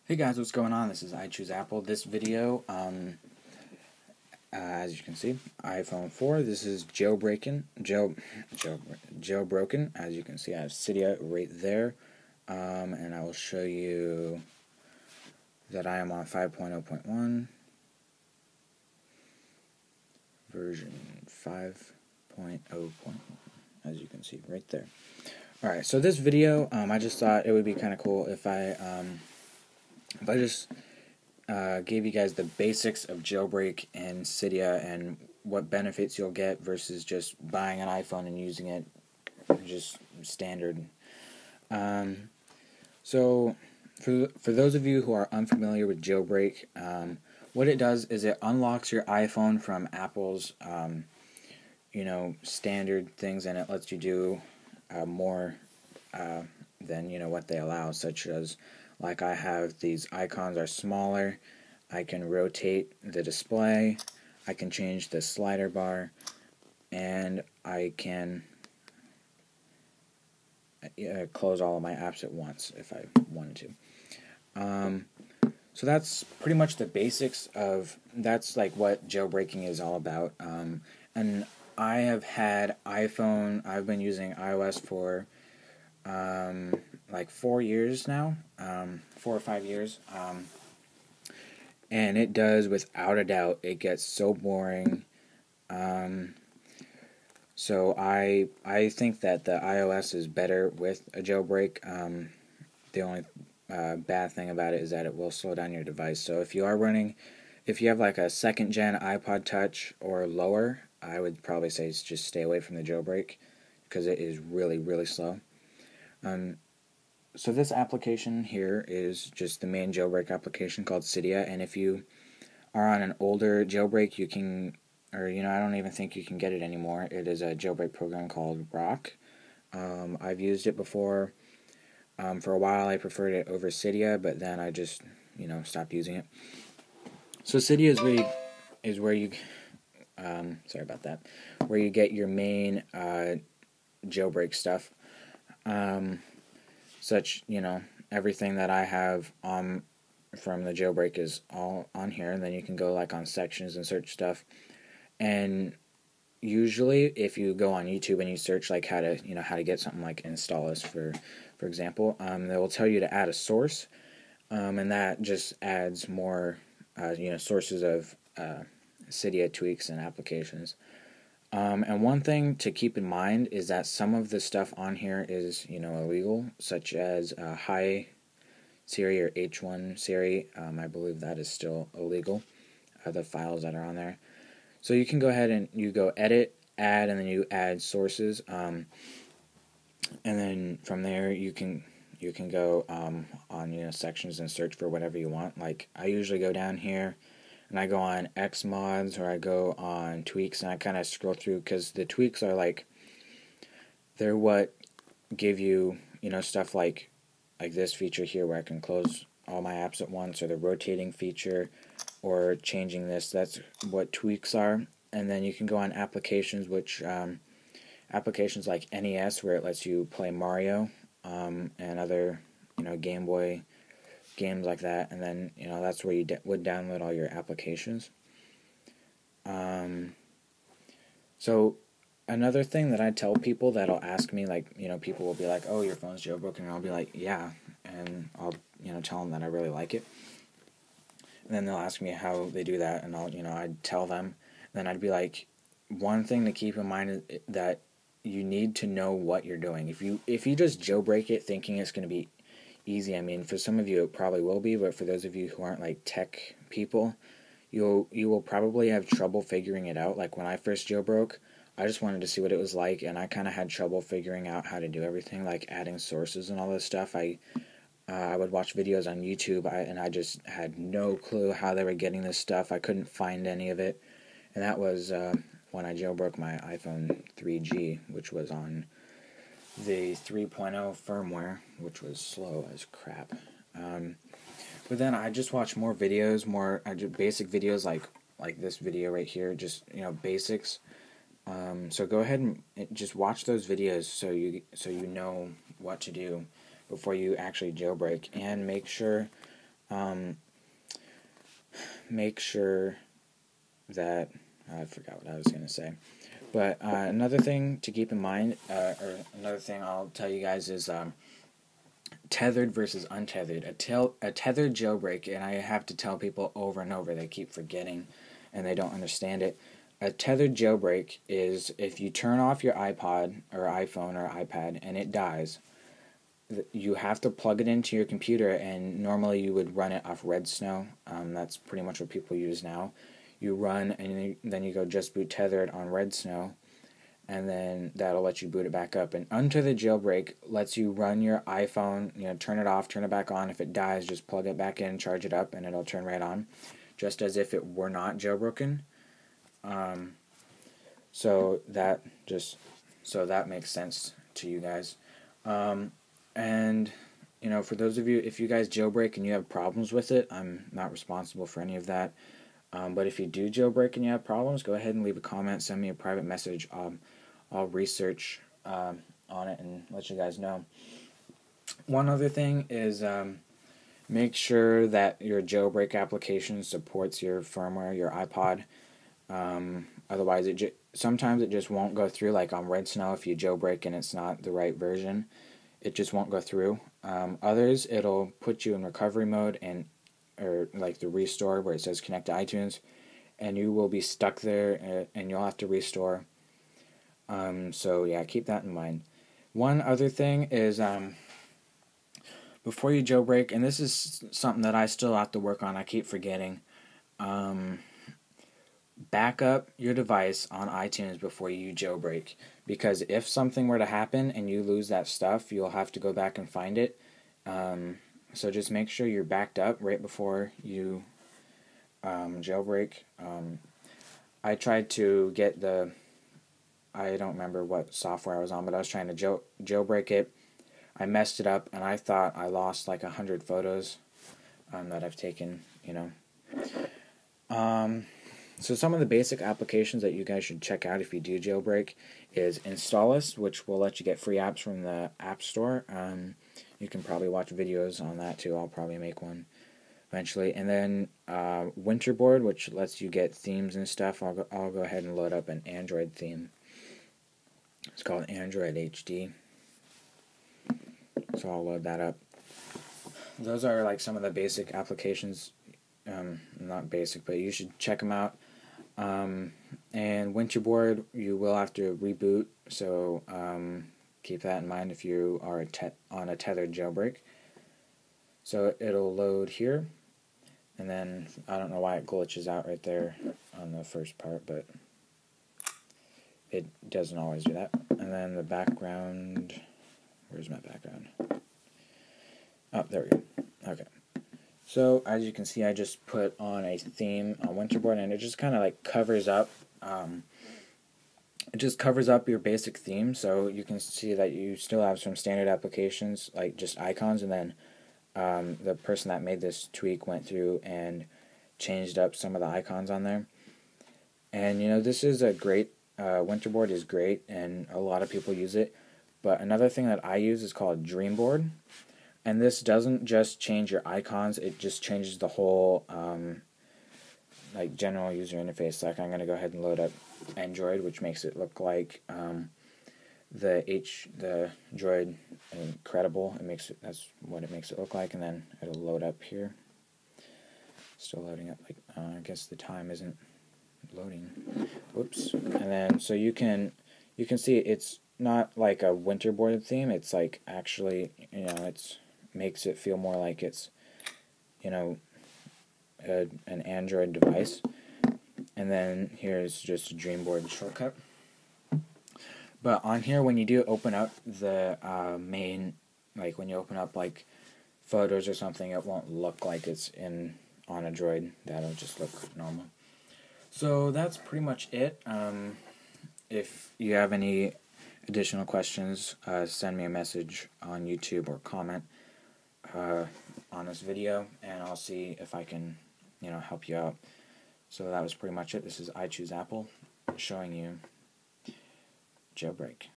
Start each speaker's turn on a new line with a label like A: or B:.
A: Hey guys, what's going on? This is I Choose Apple. This video, as you can see, iPhone 4. This is jailbroken. As you can see, I have Cydia right there, and I will show you that I am on 5.0.1 version 5.0.1, as you can see right there. All right, so this video, I just thought it would be kind of cool if I just gave you guys the basics of Jailbreak and Cydia and what benefits you'll get versus just buying an iPhone and using it just standard. So for those of you who are unfamiliar with Jailbreak, what it does is it unlocks your iPhone from Apple's standard things, and it lets you do more than what they allow, such as like I have these icons are smaller, I can rotate the display, I can change the slider bar, and I can close all of my apps at once if I wanted to. So that's pretty much the basics of, that's like what jailbreaking is all about. And I have had iPhone, I've been using iOS for like 4 years now, 4 or 5 years, and it does, without a doubt, it gets so boring. So I think that the iOS is better with a jailbreak. The only bad thing about it is that it will slow down your device. So if you have like a second gen iPod Touch or lower, I would probably say just stay away from the jailbreak because it is really, really slow. So this application here is just the main jailbreak application called Cydia, and if you are on an older jailbreak, you can, or I don't even think you can get it anymore. It is a jailbreak program called Rock. I've used it before. For a while I preferred it over Cydia, but then I just stopped using it. So Cydia is where you sorry about that, where you get your main jailbreak stuff. Everything that I have from the jailbreak is all on here, and then you can go like on sections and search stuff. And usually, if you go on YouTube and you search like how to get something like install this for example, they will tell you to add a source, and that just adds more sources of Cydia tweaks and applications. And one thing to keep in mind is that some of the stuff on here is, illegal, such as high Siri or H1 Siri. I believe that is still illegal, the files that are on there. So you can go ahead and you go edit, add, and then you add sources. And then from there you can go on sections and search for whatever you want. Like I usually go down here and I go on X mods, or I go on tweaks, and I kind of scroll through, because the tweaks are like, they're what give you stuff like this feature here where I can close all my apps at once, or the rotating feature, or changing this. That's what tweaks are. And then you can go on applications, which applications like NES, where it lets you play Mario and other Game Boy games like that, and then that's where you would download all your applications. So another thing that I tell people that'll ask me, like people will be like, "Oh, your phone's jailbroken," and I'll be like, "Yeah," and I'll tell them that I really like it, and then they'll ask me how they do that, and I'd tell them. Then I'd be like, one thing to keep in mind is that you need to know what you're doing. If you just jailbreak it thinking it's going to be easy, I mean, for some of you it probably will be, but for those of you who aren't like tech people, you will probably have trouble figuring it out. Like when I first jailbroke, I just wanted to see what it was like, and I kind of had trouble figuring out how to do everything, like adding sources and all this stuff. I would watch videos on YouTube, and I just had no clue how they were getting this stuff. I couldn't find any of it, and that was when I jailbroke my iPhone 3G, which was on the 3.0 firmware, which was slow as crap. But then I just watch more videos, basic videos like this video right here, just basics. So go ahead and just watch those videos so you know what to do before you actually jailbreak, and make sure make sure that I forgot what I was going to say. But another thing to keep in mind, or another thing I'll tell you guys is tethered versus untethered. A tethered jailbreak, and I have to tell people over and over, they keep forgetting and they don't understand it. A tethered jailbreak is if you turn off your iPod or iPhone or iPad and it dies, you have to plug it into your computer, and normally you would run it off Red Snow. That's pretty much what people use now. You run and then you go just boot tethered on Red Snow, and then that'll let you boot it back up. And untethered jailbreak lets you run your iPhone, turn it off, turn it back on. If it dies, just plug it back in, charge it up, and it'll turn right on, just as if it were not jailbroken. So that makes sense to you guys. And for those of you, if you guys jailbreak and you have problems with it, I'm not responsible for any of that. But if you do jailbreak and you have problems, go ahead and leave a comment, send me a private message. I'll research on it and let you guys know. One other thing is make sure that your jailbreak application supports your firmware, your iPod. Otherwise, sometimes it just won't go through. Like on Red Snow, if you jailbreak and it's not the right version, it just won't go through. Others, it'll put you in recovery mode or like the restore where it says connect to iTunes, and you will be stuck there and you'll have to restore. So yeah, keep that in mind. One other thing is before you jailbreak, and this is something that I still have to work on, I keep forgetting, back up your device on iTunes before you jailbreak, because if something were to happen and you lose that stuff, you'll have to go back and find it. So just make sure you're backed up right before you jailbreak. I tried to get I don't remember what software I was on, but I was trying to jailbreak it. I messed it up, and I thought I lost like 100 photos that I've taken, So some of the basic applications that you guys should check out if you do jailbreak is Installous, which will let you get free apps from the App Store. You can probably watch videos on that too. I'll probably make one eventually. And then Winterboard, which lets you get themes and stuff. I'll go ahead and load up an Android theme. It's called Android HD. So I'll load that up. Those are like some of the basic applications. Not basic, but you should check them out. And Winterboard, you will have to reboot, so keep that in mind if you are on a tethered jailbreak. So it'll load here, and then I don't know why it glitches out right there on the first part, but it doesn't always do that. And then the background, where's my background? Oh, there we go. Okay. So as you can see, I just put on a theme on Winterboard, and it just kind of like covers up. It just covers up your basic theme, so you can see that you still have some standard applications like just icons, and then the person that made this tweak went through and changed up some of the icons on there. And this is a great Winterboard is great, and a lot of people use it. But another thing that I use is called DreamBoard. And this doesn't just change your icons, it just changes the whole like general user interface. Like I'm going to go ahead and load up Android, which makes it look like the Droid Incredible. That's what it makes it look like, and then it'll load up here. Still loading up. Like I guess the time isn't loading. Whoops. And then so you can see it's not like a Winterboard theme. It's like actually it's makes it feel more like it's an Android device. And then here's just a DreamBoard shortcut. But on here, when you do open up the main, like when you open up like photos or something, it won't look like it's on a Droid. That'll just look normal. So that's pretty much it. If you have any additional questions, send me a message on YouTube or comment on this video, and I'll see if I can help you out. So that was pretty much it. This is I Choose Apple showing you Jailbreak.